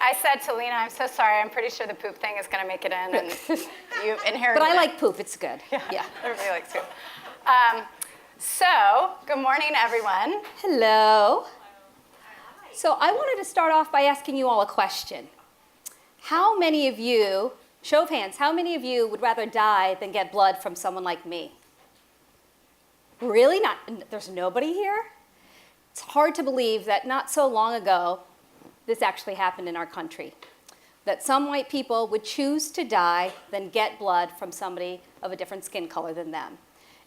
I said to Leena, I'm so sorry, I'm pretty sure the poop thing is going to make it in, and you inherited But I it. like poop, it's good. Yeah. Everybody likes poop. So, good morning, everyone. Hello. So I wanted to start off by asking you all a question. How many of you, show of hands, how many of you would rather die than get blood from someone like me? Really? There's nobody here? It's hard to believe that not so long ago, this actually happened in our country. That some white people would choose to die than get blood from somebody of a different skin color than them.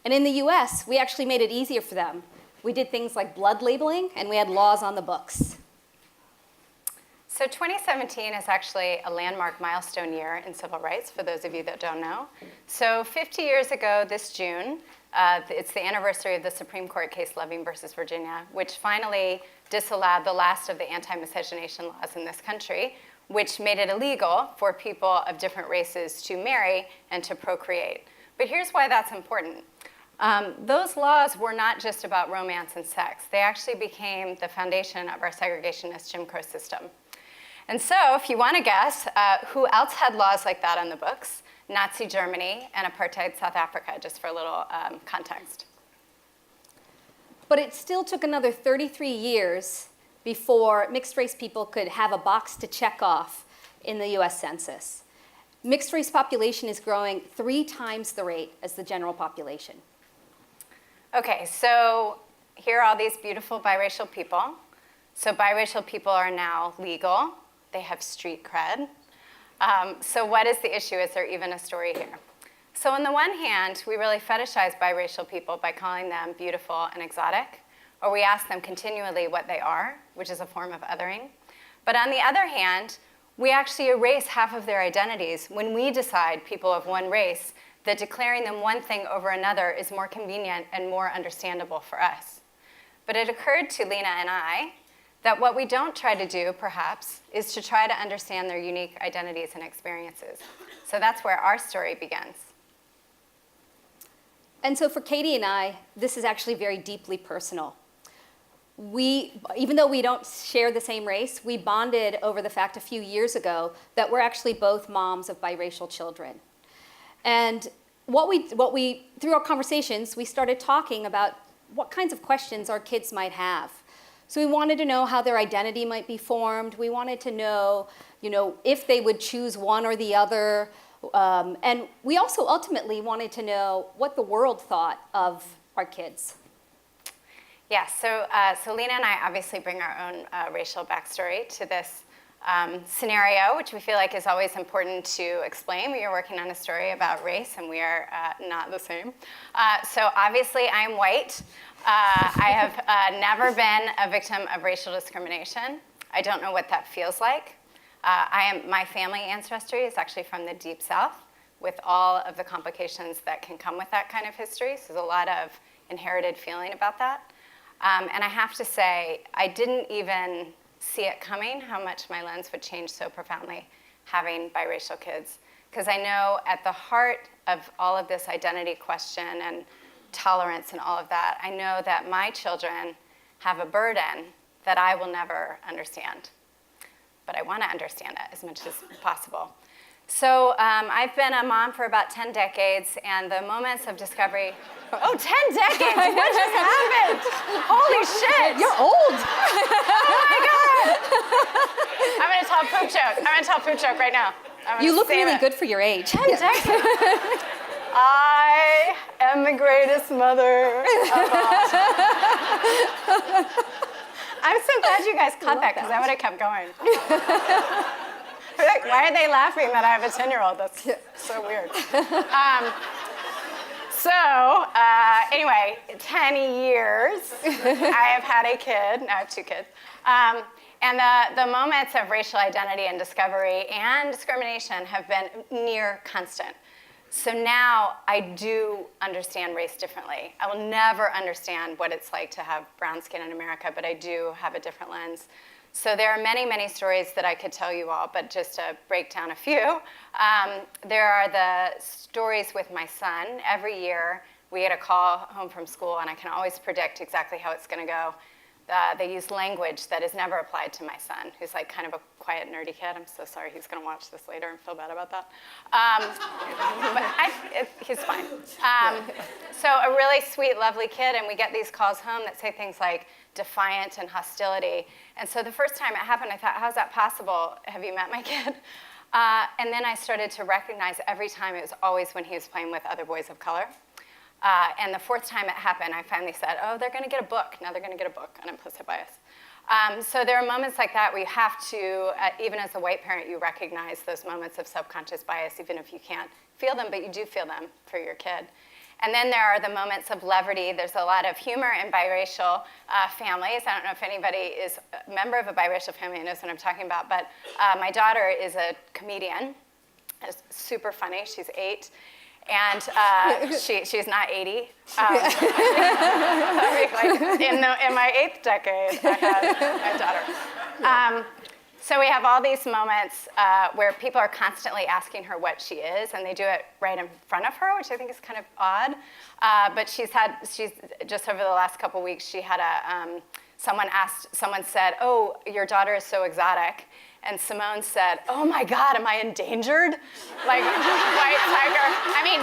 And in the US, we actually made it easier for them. We did things like blood labeling, and we had laws on the books. So 2017 is actually a landmark milestone year in civil rights, for those of you that don't know. So 50 years ago this June, it's the anniversary of the Supreme Court case Loving versus Virginia, which finally disallowed the last of the anti-miscegenation laws in this country, which made it illegal for people of different races to marry and to procreate. But here's why that's important. Those laws were not just about romance and sex. They actually became the foundation of our segregationist Jim Crow system. And so, if you want to guess, who else had laws like that on the books? Nazi Germany and apartheid South Africa, just for a little context. But it still took another 33 years before mixed race people could have a box to check off in the US Census. Mixed race population is growing 3 times the rate as the general population. Okay, so here are all these beautiful biracial people. So biracial people are now legal. They have street cred. So what is the issue? Is there even a story here? So on the one hand, we really fetishize biracial people by calling them beautiful and exotic, or we ask them continually what they are, which is a form of othering. But on the other hand, we actually erase half of their identities when we decide, people of one race, that declaring them one thing over another is more convenient and more understandable for us. But it occurred to Leena and I that what we don't try to do, perhaps, is to try to understand their unique identities and experiences. So that's where our story begins. And so for Caty and I, this is actually very deeply personal. Even though we don't share the same race, we bonded over the fact a few years ago that we're actually both moms of biracial children. And through our conversations, we started talking about what kinds of questions our kids might have. So we wanted to know how their identity might be formed. We wanted to know, if they would choose one or the other. And we also ultimately wanted to know what the world thought of our kids. Yeah, so Leena and I obviously bring our own racial backstory to this scenario, which we feel like is always important to explain. We are working on a story about race, and we are not the same. So obviously, I'm white. I have never been a victim of racial discrimination. I don't know what that feels like. My family ancestry is actually from the Deep South, with all of the complications that can come with that kind of history. So there's a lot of inherited feeling about that. And I have to say, I didn't even see it coming, how much my lens would change so profoundly having biracial kids. Because I know at the heart of all of this identity question and tolerance and all of that, I know that my children have a burden that I will never understand. But I want to understand it as much as possible. So I've been a mom for about 10 decades, and the moments of discovery, 10 decades, what just happened? Holy shit. You're old. Oh my God. I'm going to tell a poop joke right now. You look really good for your age. 10 decades. I am the greatest mother of all. I'm so glad you guys caught that, because I would have kept going. Like, why are they laughing that I have a 10-year-old? That's so weird. Anyway, 10 years, I have had a kid. Now I have 2 kids. And the moments of racial identity and discovery and discrimination have been near constant. So now I do understand race differently. I will never understand what it's like to have brown skin in America, but I do have a different lens. So there are many, many stories that I could tell you all, but just to break down a few. There are the stories with my son. Every year we get a call home from school, and I can always predict exactly how it's going to go. they use language that is never applied to my son, who's like kind of a quiet, nerdy kid. I'm so sorry he's going to watch this later and feel bad about that. But he's fine. So a really sweet, lovely kid, and we get these calls home that say things like defiant and hostility. And so the first time it happened, I thought, how's that possible? Have you met my kid? And then I started to recognize every time it was always when he was playing with other boys of color. And the fourth time it happened, I finally said, oh, they're going to get a book. Now they're going to get a book on implicit bias. So there are moments like that where you have to, even as a white parent, you recognize those moments of subconscious bias, even if you can't feel them, but you do feel them for your kid. And then there are the moments of levity. There's a lot of humor in biracial families. I don't know if anybody is a member of a biracial family and knows what I'm talking about, but my daughter is a comedian. It's super funny. She's 8. And she's not 80. In my 8th decade, I had my daughter. So we have all these moments where people are constantly asking her what she is, and they do it right in front of her, which I think is kind of odd. But she's just over the last couple weeks, she had someone said, oh, your daughter is so exotic. And Simone said, oh my God, am I endangered? Like, white tiger. I mean,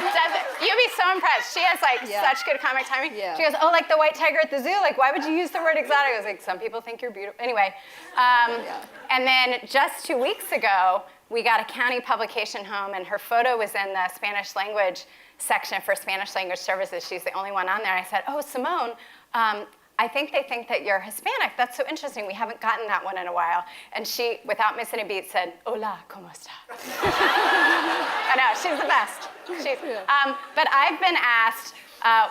you'd be so impressed. She has such good comic timing. Yeah. She goes, oh, like the white tiger at the zoo? Like, why would you use the word exotic? I was like, some people think you're beautiful. Anyway, and then just 2 weeks ago, we got a county publication home, and her photo was in the Spanish language section for Spanish language services. She's the only one on there. And I said, oh, Simone, I think they think that you're Hispanic. That's so interesting. We haven't gotten that one in a while. And she, without missing a beat, said, hola, ¿cómo está? I know, she's the best. But I've been asked,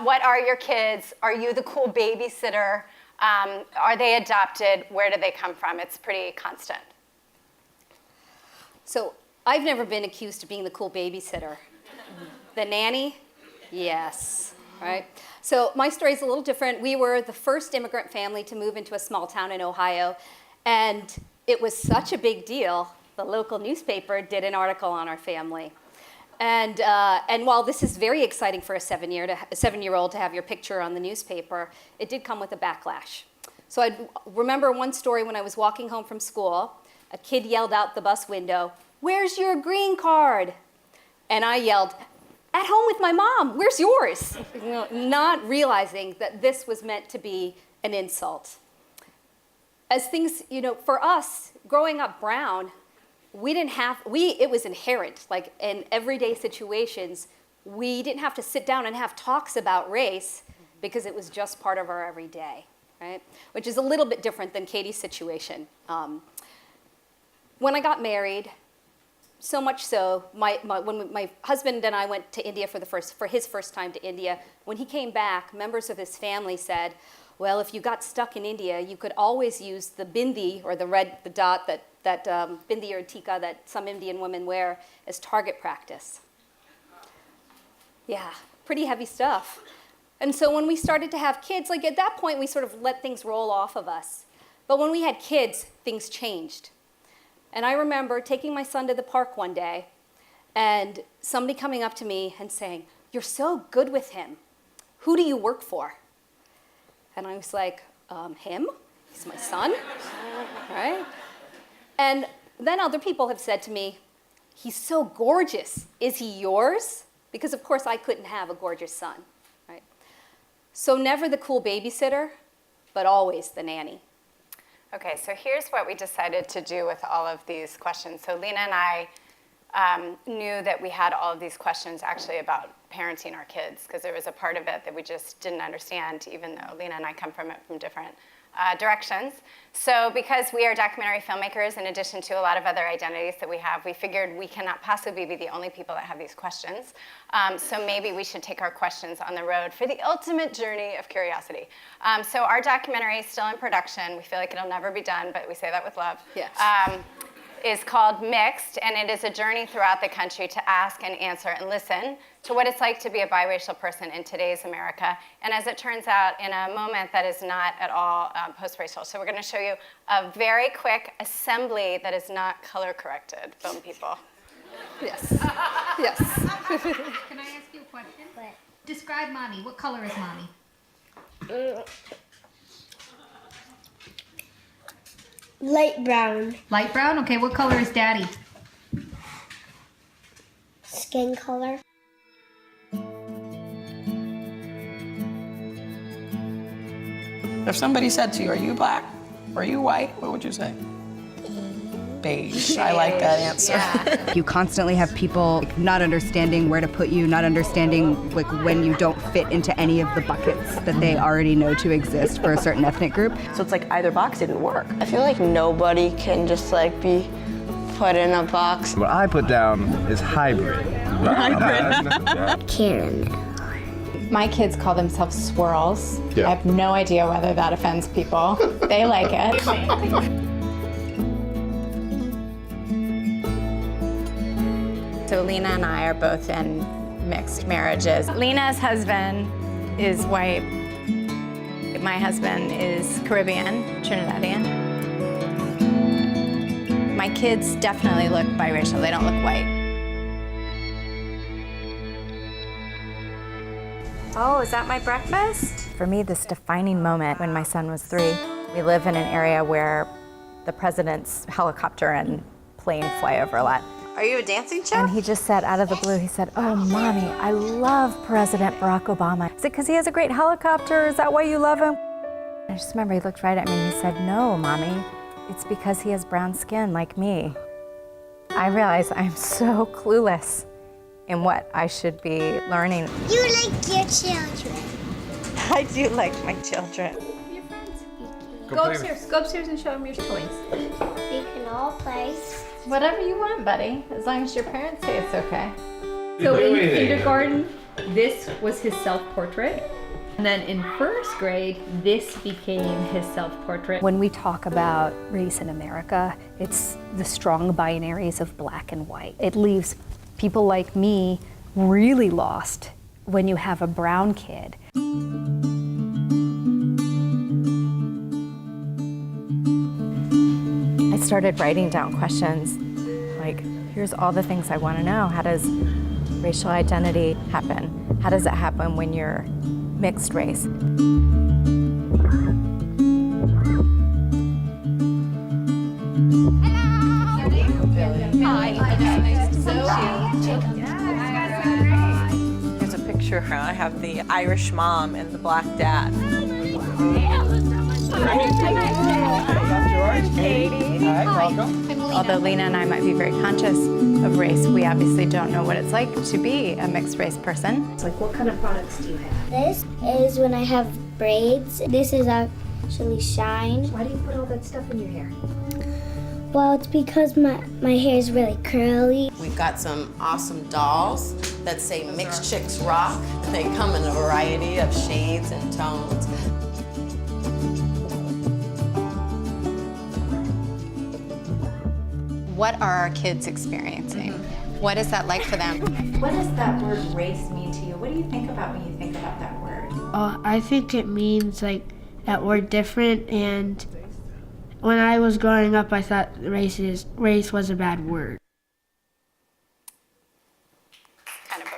what are your kids? Are you the cool babysitter? Are they adopted? Where do they come from? It's pretty constant. So I've never been accused of being the cool babysitter. The nanny? Yes. Right? So my story is a little different. We were the first immigrant family to move into a small town in Ohio, and it was such a big deal, the local newspaper did an article on our family. And while this is very exciting for a 7-year-old to have your picture on the newspaper, it did come with a backlash. So I remember one story when I was walking home from school, a kid yelled out the bus window, "Where's your green card?" And I yelled, "At home with my mom, where's yours?" Not realizing that this was meant to be an insult. As things, for us, growing up brown, it was inherent, like in everyday situations, we didn't have to sit down and have talks about race because it was just part of our everyday, right? Which is a little bit different than Caty's situation. When I got married, so much so, when my husband and I went to India for his first time to India, when he came back, members of his family said, well, if you got stuck in India, you could always use the bindi, or the dot that bindi or tika that some Indian women wear as target practice. Yeah, pretty heavy stuff. And so when we started to have kids, like at that point, we sort of let things roll off of us. But when we had kids, things changed. And I remember taking my son to the park one day and somebody coming up to me and saying, "You're so good with him. Who do you work for?" And I was like, him? He's my son, right? And then other people have said to me, "He's so gorgeous. Is he yours?" Because of course I couldn't have a gorgeous son, right? So never the cool babysitter, but always the nanny. Okay, so here's what we decided to do with all of these questions. So Leena and I knew that we had all of these questions actually about parenting our kids, because there was a part of it that we just didn't understand, even though Leena and I come from it from different directions. So because we are documentary filmmakers, in addition to a lot of other identities that we have, we figured we cannot possibly be the only people that have these questions. So maybe we should take our questions on the road for the ultimate journey of curiosity. So our documentary is still in production. We feel like it'll never be done, but we say that with love. Yes. Is called Mixed, and it is a journey throughout the country to ask and answer and listen to what it's like to be a biracial person in today's America, and as it turns out, in a moment that is not at all post-racial. So we're going to show you a very quick assembly that is not color-corrected, film people. Yes. Yes. Can I ask you a question? What? Describe mommy. What color is mommy? Light brown. Light brown? Okay, what color is Daddy? Skin color. If somebody said to you, are you black? Are you white? What would you say? Beige. I like that answer. Yeah. You constantly have people not understanding where to put you, not understanding like when you don't fit into any of the buckets that they already know to exist for a certain ethnic group. So it's like either box didn't work. I feel like nobody can just like be put in a box. What I put down is hybrid. Caramel. My kids call themselves swirls. Yeah. I have no idea whether that offends people. They like it. So Leena and I are both in mixed marriages. Leena's husband is white. My husband is Caribbean, Trinidadian. My kids definitely look biracial. They don't look white. Oh, is that my breakfast? For me, this defining moment when my son was 3, we live in an area where the president's helicopter and plane fly over a lot. Are you a dancing chef? And he just said out of the blue, he said, oh, Mommy, I love President Barack Obama. Is it because he has a great helicopter? Is that why you love him? I just remember he looked right at me and he said, no, Mommy, it's because he has brown skin like me. I realized I'm so clueless in what I should be learning. You like your children. I do like my children. Go upstairs and show them your toys. We can all play. Whatever you want, buddy, as long as your parents say it's okay. So in kindergarten, this was his self-portrait. And then in first grade, this became his self-portrait. When we talk about race in America, it's the strong binaries of black and white. It leaves people like me really lost when you have a brown kid. I started writing down questions like, here's all the things I want to know. How does racial identity happen? How does it happen when you're mixed race? Here's a picture. I have the Irish mom and the black dad. Katy. Hi, welcome. Although Leena and I might be very conscious of race, we obviously don't know what it's like to be a mixed race person. It's like, what kind of products do you have? This is when I have braids. This is actually shine. Why do you put all that stuff in your hair? Well, it's because my hair is really curly. We've got some awesome dolls that say Mixed Chicks Rock. They come in a variety of shades and tones. What are our kids experiencing? What is that like for them? What does that word race mean to you? What do you think about when you think about that word? I think it means like that we're different, and when I was growing up, I thought race was a bad word. Kind of.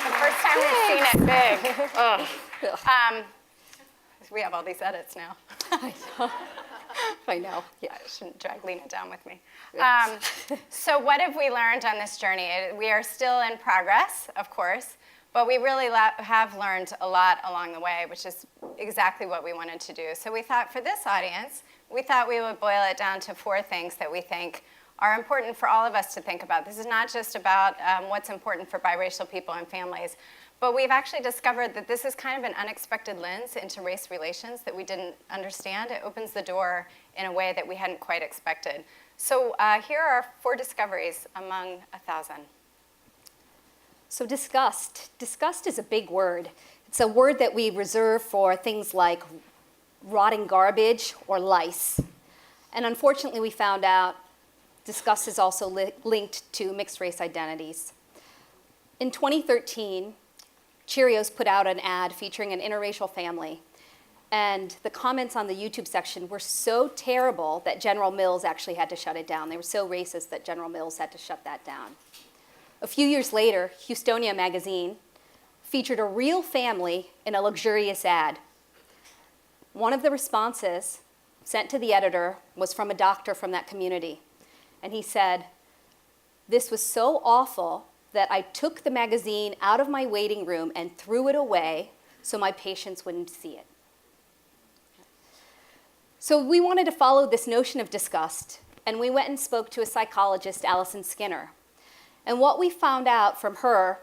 The first time we've seen it big. Oh. We have all these edits now. I know. Yeah, I shouldn't drag Leena down with me. So what have we learned on this journey? We are still in progress, of course, but we really have learned a lot along the way, which is exactly what we wanted to do. So we thought for this audience, we thought we would boil it down to 4 things that we think are important for all of us to think about. This is not just about what's important for biracial people and families, but we've actually discovered that this is kind of an unexpected lens into race relations that we didn't understand. It opens the door in a way that we hadn't quite expected. So here are 4 discoveries among 1,000. So disgust. Disgust is a big word. It's a word that we reserve for things like rotting garbage or lice. And unfortunately, we found out disgust is also linked to mixed race identities. In 2013, Cheerios put out an ad featuring an interracial family. And the comments on the YouTube section were so terrible that General Mills actually had to shut it down. They were so racist that General Mills had to shut that down. A few years later, Houstonia magazine featured a real family in a luxurious ad. one of the responses sent to the editor was from a doctor from that community. And he said, "This was so awful that I took the magazine out of my waiting room and threw it away so my patients wouldn't see it." So we wanted to follow this notion of disgust, and we went and spoke to a psychologist, Allison Skinner. And what we found out from her,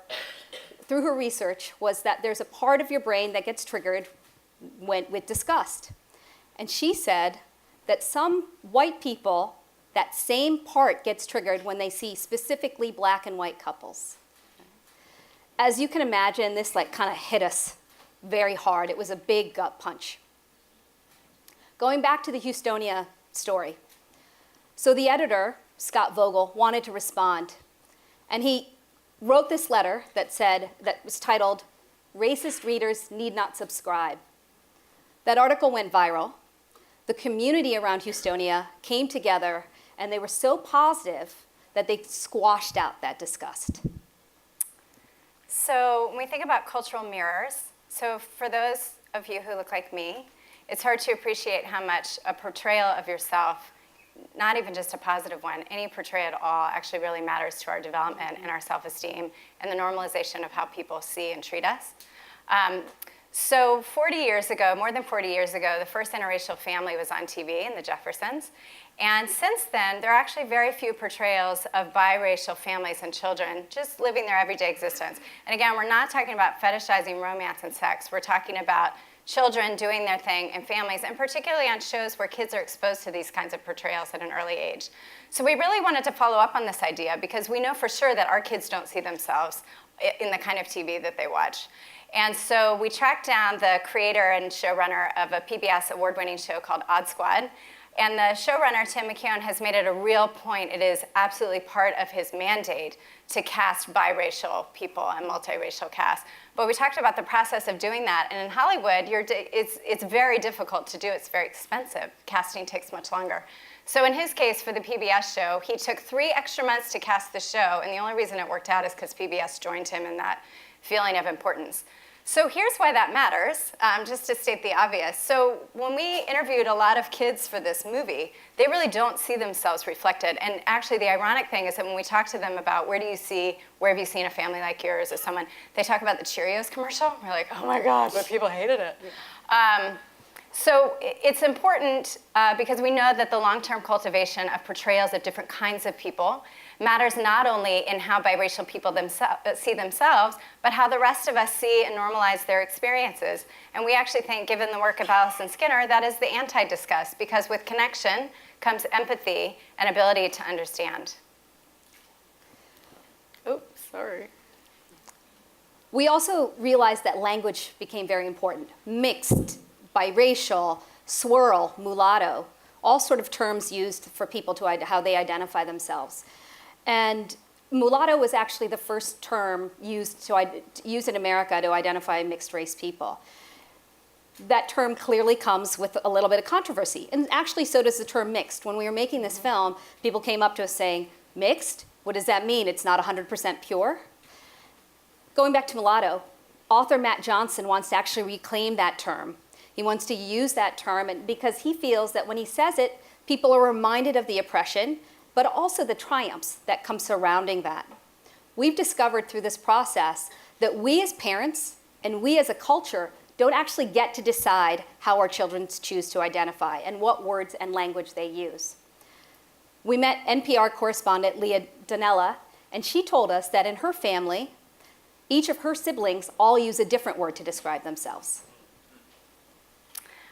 through her research, was that there's a part of your brain that gets triggered with disgust. And she said that some white people, that same part gets triggered when they see specifically black and white couples. As you can imagine, this kind of hit us very hard. It was a big gut punch. Going back to the Houstonia story. So the editor, Scott Vogel, wanted to respond. And he wrote this letter that was titled, "Racist Readers Need Not Subscribe." That article went viral. The community around Houstonia came together, and they were so positive that they squashed out that disgust. So when we think about cultural mirrors, so for those of you who look like me, it's hard to appreciate how much a portrayal of yourself, not even just a positive one, any portrayal at all actually really matters to our development and our self-esteem and the normalization of how people see and treat us. So 40 years ago, more than 40 years ago, the first interracial family was on TV in the Jeffersons. And since then, there are actually very few portrayals of biracial families and children just living their everyday existence. And again, we're not talking about fetishizing romance and sex. We're talking about children doing their thing in families, and particularly on shows where kids are exposed to these kinds of portrayals at an early age. So we really wanted to follow up on this idea because we know for sure that our kids don't see themselves in the kind of TV that they watch. And so we tracked down the creator and showrunner of a PBS award-winning show called Odd Squad. And the showrunner, Tim McKeown, has made it a real point. It is absolutely part of his mandate to cast biracial people and multiracial cast. But we talked about the process of doing that. And in Hollywood, it's very difficult to do. It's very expensive. Casting takes much longer. So in his case, for the PBS show, he took 3 extra months to cast the show. And the only reason it worked out is because PBS joined him in that feeling of importance. So here's why that matters, just to state the obvious. So when we interviewed a lot of kids for this movie, they really don't see themselves reflected. And actually, the ironic thing is that when we talk to them about where have you seen a family like yours or someone, they talk about the Cheerios commercial. We're like, oh my God, but people hated it. So it's important because we know that the long-term cultivation of portrayals of different kinds of people matters not only in how biracial people see themselves, but how the rest of us see and normalize their experiences. And we actually think, given the work of Allison Skinner, that is the anti-disgust, because with connection comes empathy and ability to understand. Oops, sorry. We also realized that language became very important. Mixed, biracial, swirl, mulatto, all sort of terms used for people to how they identify themselves. And mulatto was actually the first term used in America to identify mixed race people. That term clearly comes with a little bit of controversy. And actually, so does the term mixed. When we were making this film, people came up to us saying, mixed? What does that mean? It's not 100% pure? Going back to mulatto, author Matt Johnson wants to actually reclaim that term. He wants to use that term because he feels that when he says it, people are reminded of the oppression, but also the triumphs that come surrounding that. We've discovered through this process that we as parents and we as a culture don't actually get to decide how our children choose to identify and what words and language they use. We met NPR correspondent Leah Donnella, and she told us that in her family, each of her siblings all use a different word to describe themselves.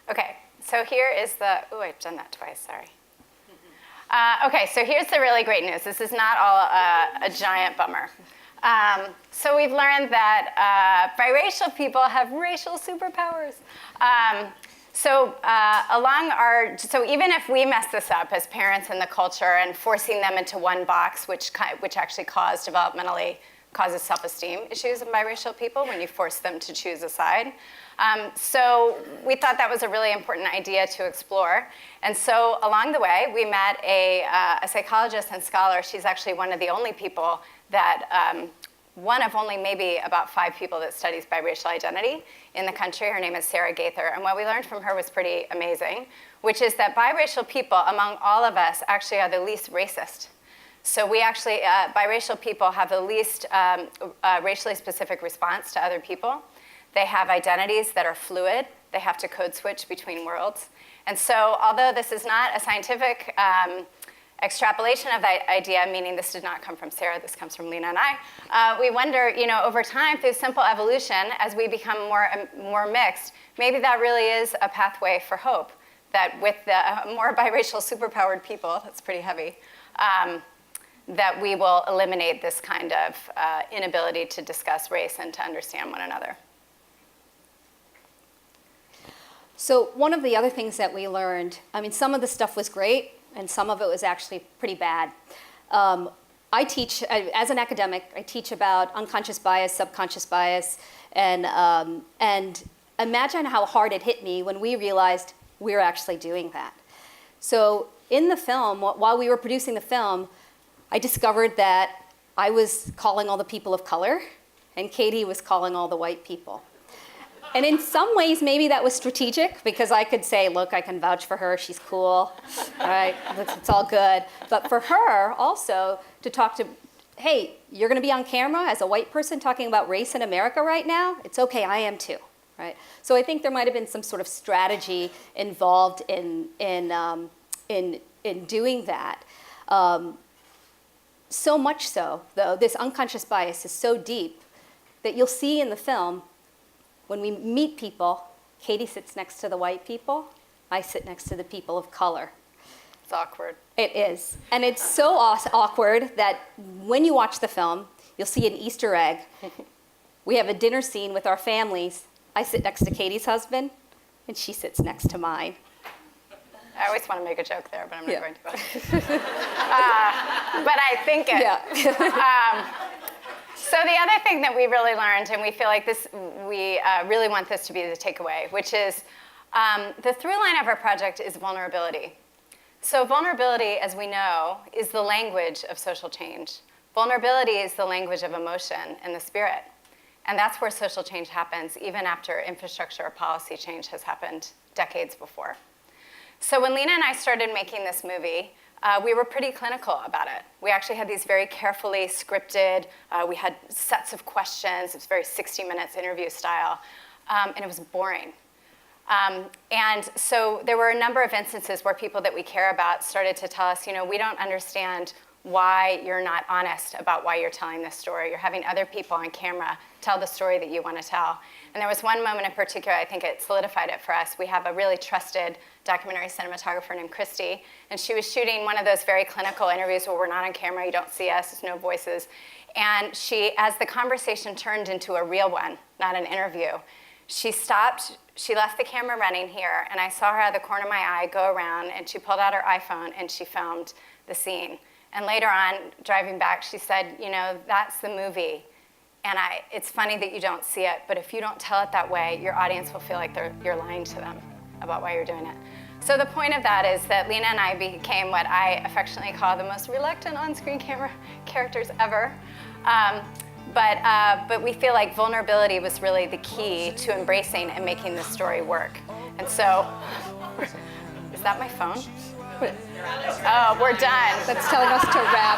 Okay, so here is I've done that twice, sorry. Okay, so here's the really great news. This is not all a giant bummer. So we've learned that biracial people have racial superpowers. So even if we mess this up as parents in the culture and forcing them into one box, which actually developmentally causes self-esteem issues in biracial people when you force them to choose a side. So we thought that was a really important idea to explore. And so along the way, we met a psychologist and scholar. She's actually one of the only people that one of only maybe about 5 people that studies biracial identity in the country. Her name is Sarah Gaither, and what we learned from her was pretty amazing, which is that biracial people, among all of us, actually are the least racist. So we actually, biracial people have the least racially specific response to other people. They have identities that are fluid. They have to code switch between worlds. And so although this is not a scientific extrapolation of that idea, meaning this did not come from Sarah, this comes from Leena and I, we wonder, over time, through simple evolution, as we become more mixed, maybe that really is a pathway for hope, that with the more biracial superpowered people, that's pretty heavy, that we will eliminate this kind of inability to discuss race and to understand one another. So one of the other things that we learned, some of the stuff was great, and some of it was actually pretty bad. I teach, as an academic, I teach about unconscious bias, subconscious bias, and imagine how hard it hit me when we realized we were actually doing that. So in the film, while we were producing the film, I discovered that I was calling all the people of color, and Caty was calling all the white people. And in some ways, maybe that was strategic, because I could say, look, I can vouch for her, she's cool, all right, it's all good. But for her also to talk to, hey, you're gonna be on camera as a white person talking about race in America right now? It's okay, I am too, right? So I think there might have been some sort of strategy involved in doing that. So much so, though, this unconscious bias is so deep that you'll see in the film, when we meet people, Caty sits next to the white people, I sit next to the people of color. It's awkward. It is. And it's so awkward that when you watch the film, you'll see an Easter egg. We have a dinner scene with our families. I sit next to Caty's husband, and she sits next to mine. I always want to make a joke there, but I'm not going to. But I think it. Yeah. So the other thing that we really learned, and we feel like this, we really want this to be the takeaway, which is the through line of our project is vulnerability. So vulnerability, as we know, is the language of social change. Vulnerability is the language of emotion and the spirit. And that's where social change happens, even after infrastructure or policy change has happened decades before. So when Leena and I started making this movie, we were pretty clinical about it. We actually had these very carefully scripted, we had sets of questions, it was very 60 minutes interview style, and it was boring. And so there were a number of instances where people that we care about started to tell us, we don't understand why you're not honest about why you're telling this story. You're having other people on camera tell the story that you want to tell. And there was one moment in particular, I think it solidified it for us. We have a really trusted documentary cinematographer named Christy, and she was shooting one of those very clinical interviews where we're not on camera, you don't see us, there's no voices. And she, as the conversation turned into a real one, not an interview, she stopped, she left the camera running here, and I saw her out of the corner of my eye go around, and she pulled out her iPhone and she filmed the scene. And later on, driving back, she said, that's the movie. And it's funny that you don't see it, but if you don't tell it that way, your audience will feel like you're lying to them about why you're doing it. So the point of that is that Leena and I became what I affectionately call the most reluctant on-screen camera characters ever. But we feel like vulnerability was really the key to embracing and making this story work. And so, is that my phone? Oh, we're done. That's telling us to wrap.